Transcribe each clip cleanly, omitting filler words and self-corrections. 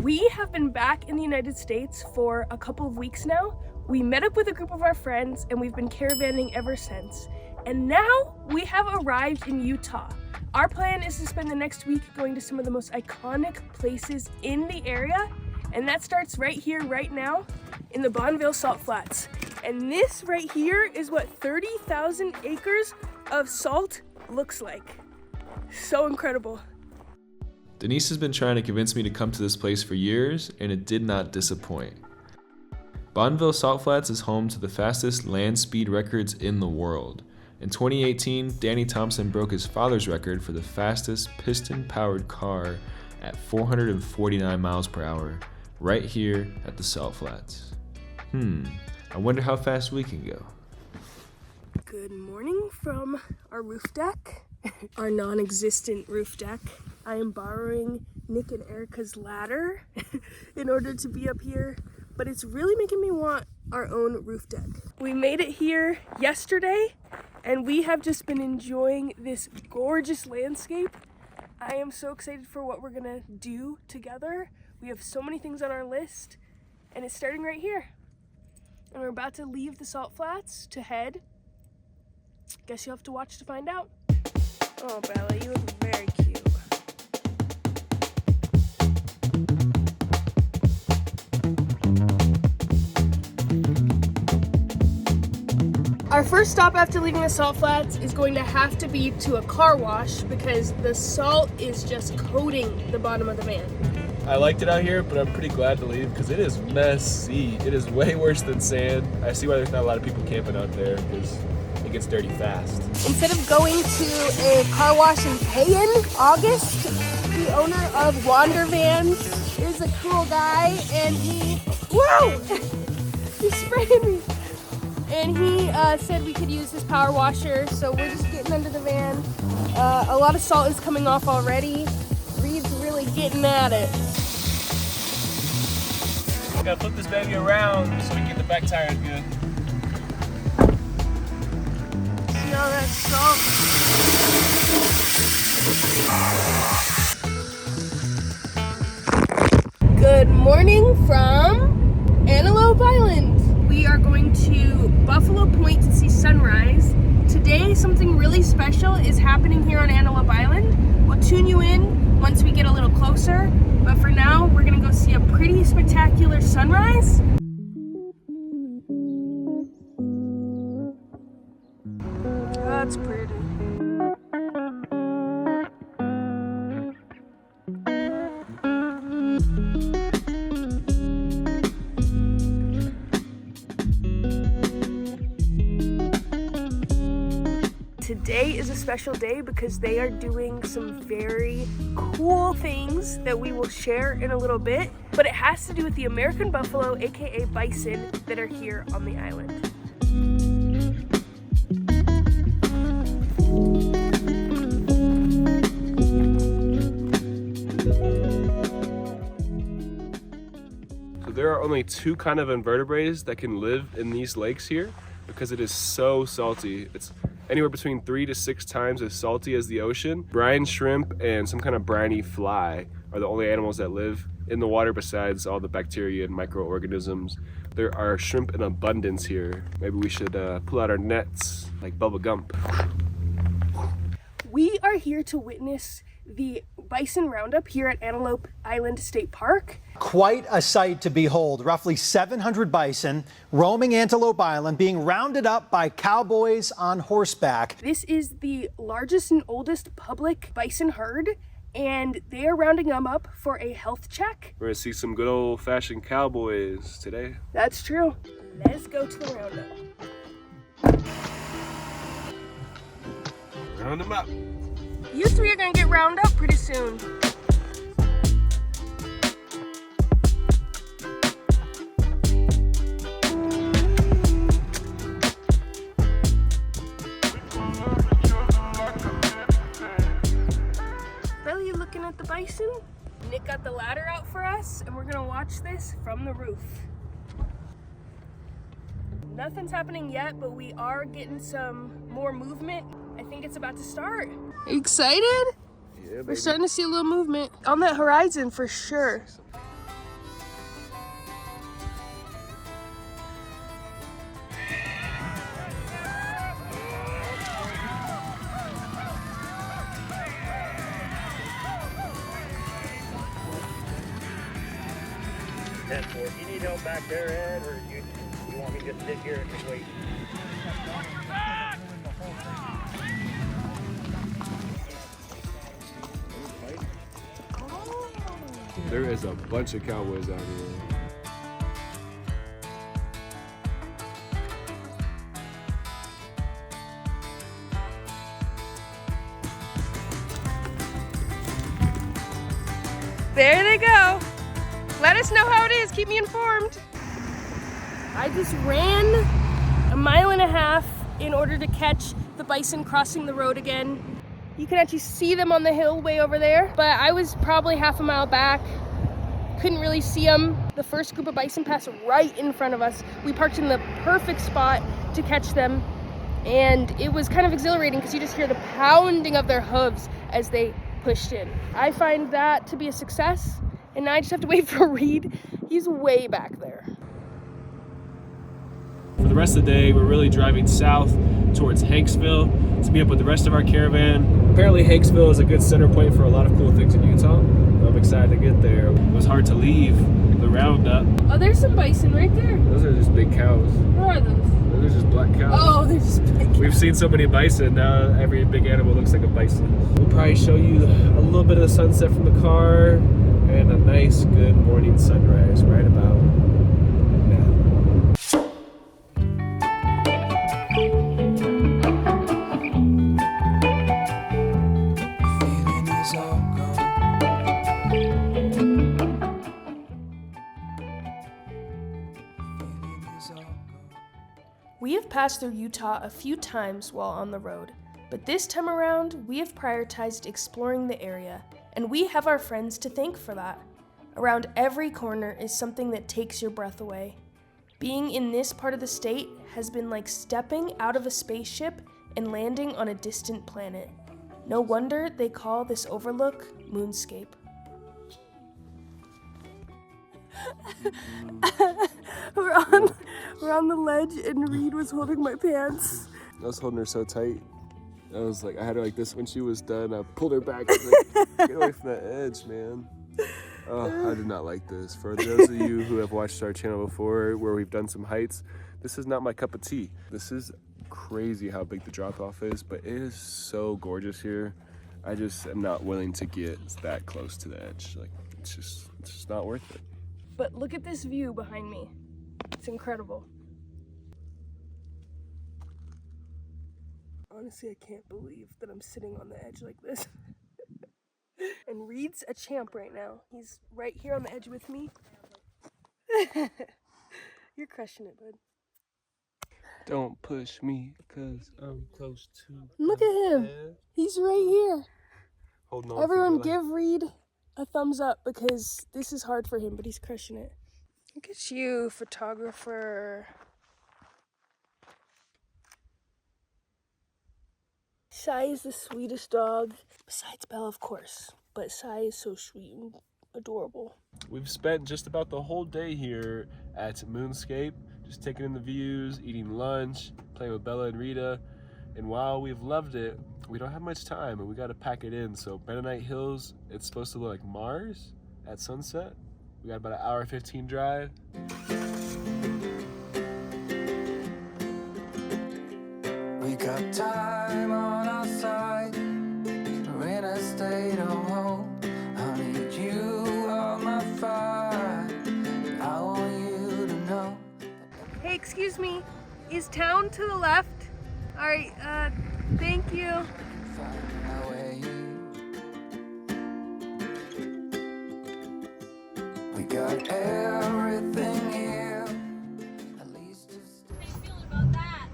We have been back in the United States for a couple of weeks now. We met up with a group of our friends and we've been caravanning ever since. And now we have arrived in Utah. Our plan is to spend the next week going to some of the most iconic places in the area. And that starts right here, right now, in the Bonneville Salt Flats. And this right here is what 30,000 acres of salt looks like. So incredible. Denise has been trying to convince me to come to this place for years, and it did not disappoint. Bonneville Salt Flats is home to the fastest land speed records in the world. In 2018, Danny Thompson broke his father's record for the fastest piston-powered car at 449 miles per hour, right here at the Salt Flats. I wonder how fast we can go. Good morning from our roof deck, our non-existent roof deck. I am borrowing Nick and Erica's ladder in order to be up here, but it's really making me want our own roof deck. We made it here yesterday, and we have just been enjoying this gorgeous landscape. I am so excited for what we're gonna do together. We have so many things on our list, and it's starting right here. And we're about to leave the Salt Flats to head. Guess you'll have to watch to find out. Oh, Bella, you look very cute. Our first stop after leaving the Salt Flats is going to have to be to a car wash because the salt is just coating the bottom of the van. I liked it out here, but I'm pretty glad to leave because it is messy. It is way worse than sand. I see why there's not a lot of people camping out there because it gets dirty fast. Instead of going to a car wash in Payan, August, the owner of Wander Vans is a cool guy, and whoa! He's spraying me. And he said we could use his power washer, so we're just getting under the van. A lot of salt is coming off already. Reed's really getting at it. I gotta flip this baby around so we can get the back tires good. See all that salt? Good morning from Antelope Island. We are going to Buffalo Point to see sunrise. Today, something really special is happening here on Antelope Island. We'll tune you in once we get a little closer, but for now, we're gonna go see a pretty spectacular sunrise. That's pretty. Today is a special day because they are doing some very cool things that we will share in a little bit, but it has to do with the American buffalo, aka bison, that are here on the island. So there are only two kind of invertebrates that can live in these lakes here because it is so salty. It's anywhere between 3 to 6 times as salty as the ocean. Brine shrimp and some kind of briny fly are the only animals that live in the water besides all the bacteria and microorganisms. There are shrimp in abundance here. Maybe we should pull out our nets like Bubba Gump. We are here to witness the bison roundup here at Antelope Island State Park. Quite a sight to behold. Roughly 700 bison roaming Antelope Island, being rounded up by cowboys on horseback. This is the largest and oldest public bison herd, and they are rounding them up for a health check. We're gonna see some good old-fashioned cowboys today. That's true. Let's go to the roundup. Round them up. You three are gonna get rounded up pretty soon. Well, you looking at the bison? Nick got the ladder out for us, and we're gonna watch this from the roof. Nothing's happening yet, but we are getting some more movement. I think it's about to start. Are you excited? Yeah, baby. We're starting to see a little movement on that horizon for sure. 10-4. Do you need help back there, Ed, or you want me to just sit here and just wait? There is a bunch of cowboys out here. There they go. Let us know how it is. Keep me informed. I just ran 1.5 miles in order to catch the bison crossing the road again. You can actually see them on the hill way over there, but I was probably 1/2 mile back. Couldn't really see them. The first group of bison passed right in front of us. We parked in the perfect spot to catch them, and it was kind of exhilarating because you just hear the pounding of their hooves as they pushed in. I find that to be a success, and now I just have to wait for Reed. He's way back there. For the rest of the day, we're really driving south towards Hanksville to meet up with the rest of our caravan. Apparently Hanksville is a good center point for a lot of cool things in Utah. I'm excited to get there. It was hard to leave the roundup. Oh, there's some bison right there. Those are just big cows. Where are those? Those are just black cows. Oh, they're just big. We've seen so many bison, now every big animal looks like a bison. We'll probably show you a little bit of the sunset from the car and a nice, good morning sunrise right about now. We have passed through Utah a few times while on the road, but this time around, we have prioritized exploring the area, and we have our friends to thank for that. Around every corner is something that takes your breath away. Being in this part of the state has been like stepping out of a spaceship and landing on a distant planet. No wonder they call this overlook Moonscape. We're on the ledge, and Reed was holding my pants. I was holding her so tight. I was like, I had her like this when she was done. I pulled her back. I was like, get away from that edge, man. Oh, I did not like this. For those of you who have watched our channel before, where we've done some heights, this is not my cup of tea. This is crazy how big the drop off is, but it is so gorgeous here. I just am not willing to get that close to the edge. Like, it's just not worth it. But look at this view behind me. It's incredible. Honestly, I can't believe that I'm sitting on the edge like this. And Reed's a champ right now. He's right here on the edge with me. You're crushing it, bud. Don't push me, cause I'm close to. Look at him. He's right here. Holding on. Everyone give Reed a thumbs up because this is hard for him, but he's crushing it. Look at you, photographer. Sai is the sweetest dog, besides Belle, of course. But Sai is so sweet and adorable. We've spent just about the whole day here at Moonscape, just taking in the views, eating lunch, playing with Bella and Rita. And while we've loved it, we don't have much time and we gotta pack it in. So Mennonite Hills, it's supposed to look like Mars at sunset. We got about an hour 15 drive. We got time on our side. We're in a state of home. I need you on my fire. I want you to know. Hey, excuse me. Is town to the left? All right, thank you. Find my way. We got everything here. At least just. How you feeling about that?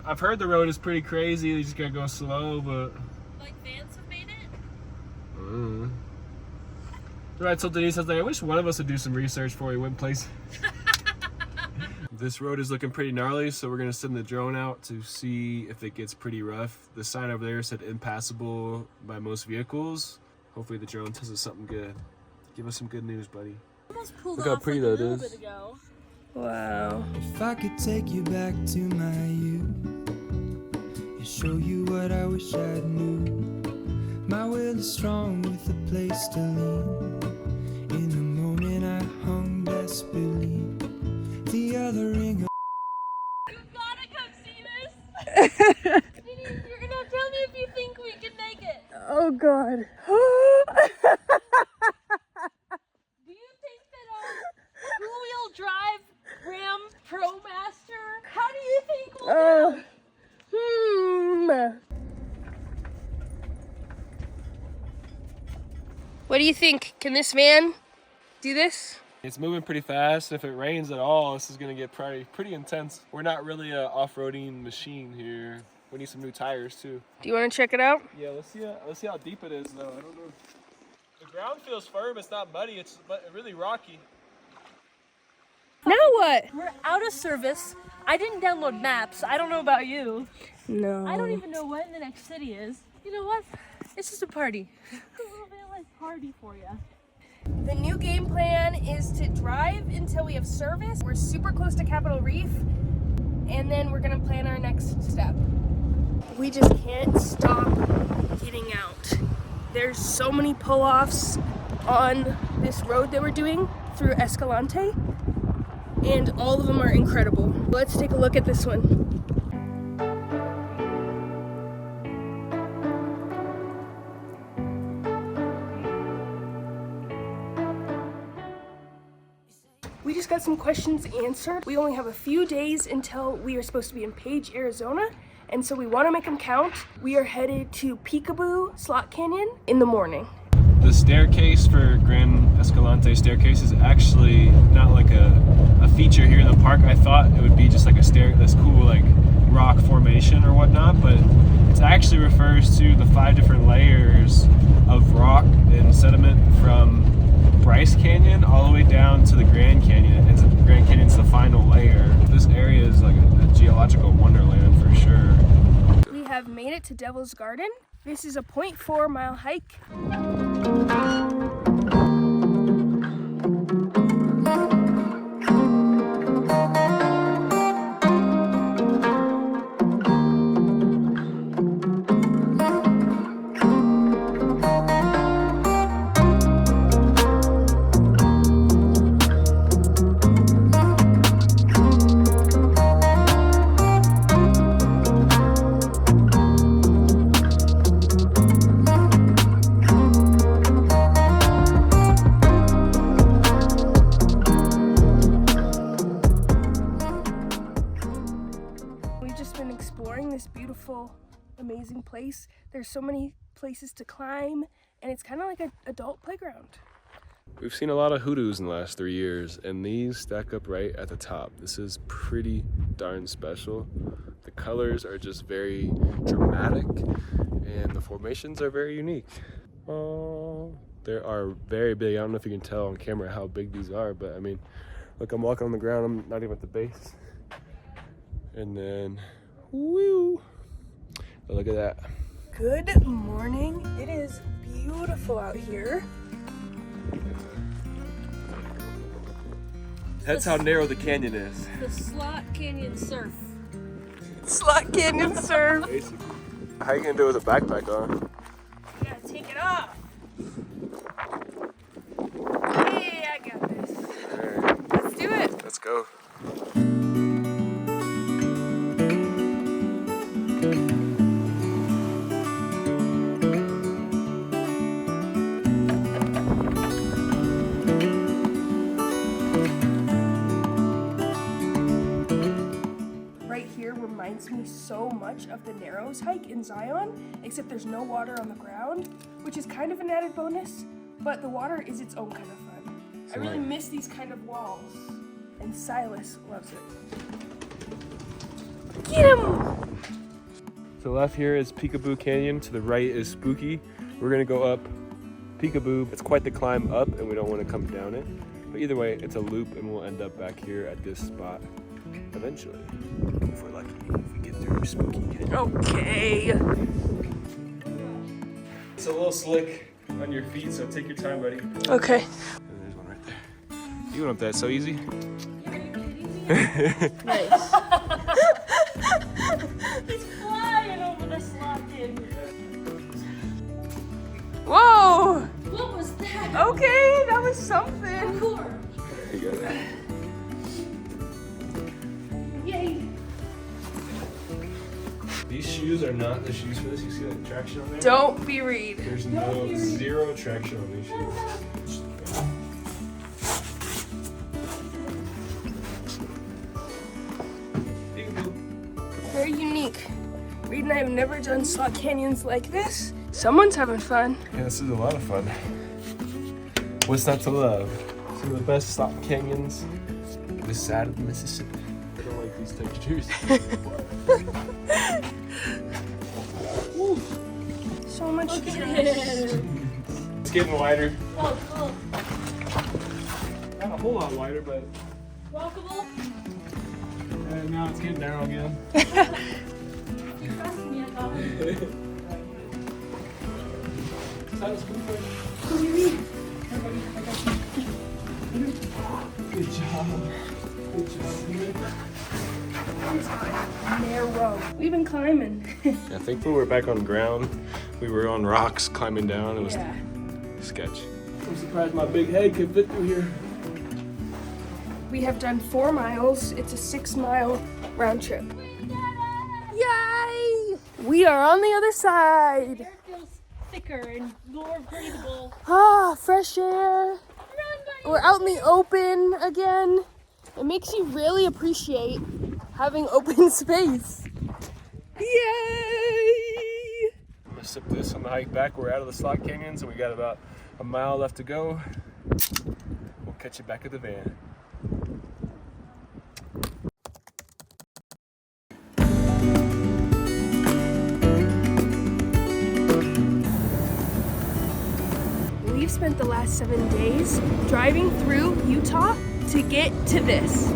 I've heard the road is pretty crazy. You just gotta go slow, but. Like fans have made it? So I told Denise, I was like, I wish one of us would do some research before we went places. This road is looking pretty gnarly, so we're gonna send the drone out to see if it gets pretty rough. The sign over there said impassable by most vehicles. Hopefully the drone tells us something good. Give us some good news, buddy. Almost pulled Look how off pretty like a that little is. bit ago. Wow. If I could take you back to my youth and show you what I wish I knew. My will is strong with a place to lean. In the moment I hung god. Do you think that two-wheel drive Ram Pro Master? How do you think we'll do? What do you think? Can this van do this? It's moving pretty fast. If it rains at all, this is gonna get pretty intense. We're not really an off-roading machine here. We need some new tires too. Do you want to check it out? Yeah, let's see how deep it is though. I don't know. The ground feels firm. It's not muddy. It's really rocky. Now what? We're out of service. I didn't download maps. I don't know about you. No. I don't even know what the next city is. You know what? It's just a party. A little bit like party for you. The new game plan is to drive until we have service. We're super close to Capitol Reef, and then we're gonna plan our next step. We just can't stop getting out. There's so many pull-offs on this road that we're doing through Escalante, and all of them are incredible. Let's take a look at this one. We just got some questions answered. We only have a few days until we are supposed to be in Page, Arizona, and so we want to make them count. We are headed to Peekaboo Slot Canyon in the morning. The staircase for Grand Escalante staircase is actually not like a feature here in the park. I thought it would be just like this cool like rock formation or whatnot, but it actually refers to the 5 different layers of rock and sediment from Bryce Canyon all the way down to the Grand Canyon, and the Grand Canyon's the final layer. This area is like a geological wonderland for sure. We have made it to Devil's Garden. This is a 0.4 mile hike. This beautiful, amazing place. There's so many places to climb, and it's kind of like an adult playground. We've seen a lot of hoodoos in the last 3 years, and these stack up right at the top. This is pretty darn special. The colors are just very dramatic, and the formations are very unique. Oh, they are very big. I don't know if you can tell on camera how big these are, but I mean, look, I'm walking on the ground. I'm not even at the base. And then, woo! Look at that. Good morning. It is beautiful out here. That's how narrow the canyon is. The Slot Canyon surf. Slot Canyon surf. Basically. How are you gonna do it with a backpack on? You gotta take it off. Hey, I got this. Alright, Let's do it. let's go. Right here reminds me so much of the Narrows hike in Zion, except there's no water on the ground, which is kind of an added bonus, but the water is its own kind of fun. I really miss these kind of walls, and Silas loves it. Get him! To the left here is Peekaboo Canyon, to the right is Spooky. We're gonna go up Peekaboo. It's quite the climb up and we don't wanna come down it. But either way, it's a loop and we'll end up back here at this spot eventually. If we're lucky, if we get through Spooky Canyon. Okay. It's a little slick on your feet, so take your time, buddy. Okay. And there's one right there. You went up that so easy? Are you kidding me? Nice. He's flying over the Slot Canyon. Whoa! What was that? Okay, that was something. Parkour. You got it. Yay. These shoes are not the shoes for this. You see that traction on there? Don't be Reed. There's no zero traction on these shoes. Very unique. Reed and I have never done slot canyons like this. Someone's having fun. Yeah, this is a lot of fun. What's not to love? Some of the best slot canyons this side of the Mississippi. I don't like these textures. So much stress. It's getting wider. Oh, cool. Not a whole lot wider, but Walkable. now it's getting narrow again. You're trusting me, I thought. Good job. Good job. Narrow. We've been climbing. I think when we're back on ground, we were on rocks climbing down. It was sketch. I'm surprised my big head could fit through here. We have done 4 miles. It's a 6-mile round trip. Yay! We are on the other side. Air feels thicker and more breathable. Ah, fresh air. We're out in the open again. It makes you really appreciate having open space. Yay! I'm gonna sip this on the hike back. We're out of the slot canyons and we got about a mile left to go. We'll catch you back at the van. We've spent the last 7 days driving through Utah to get to this.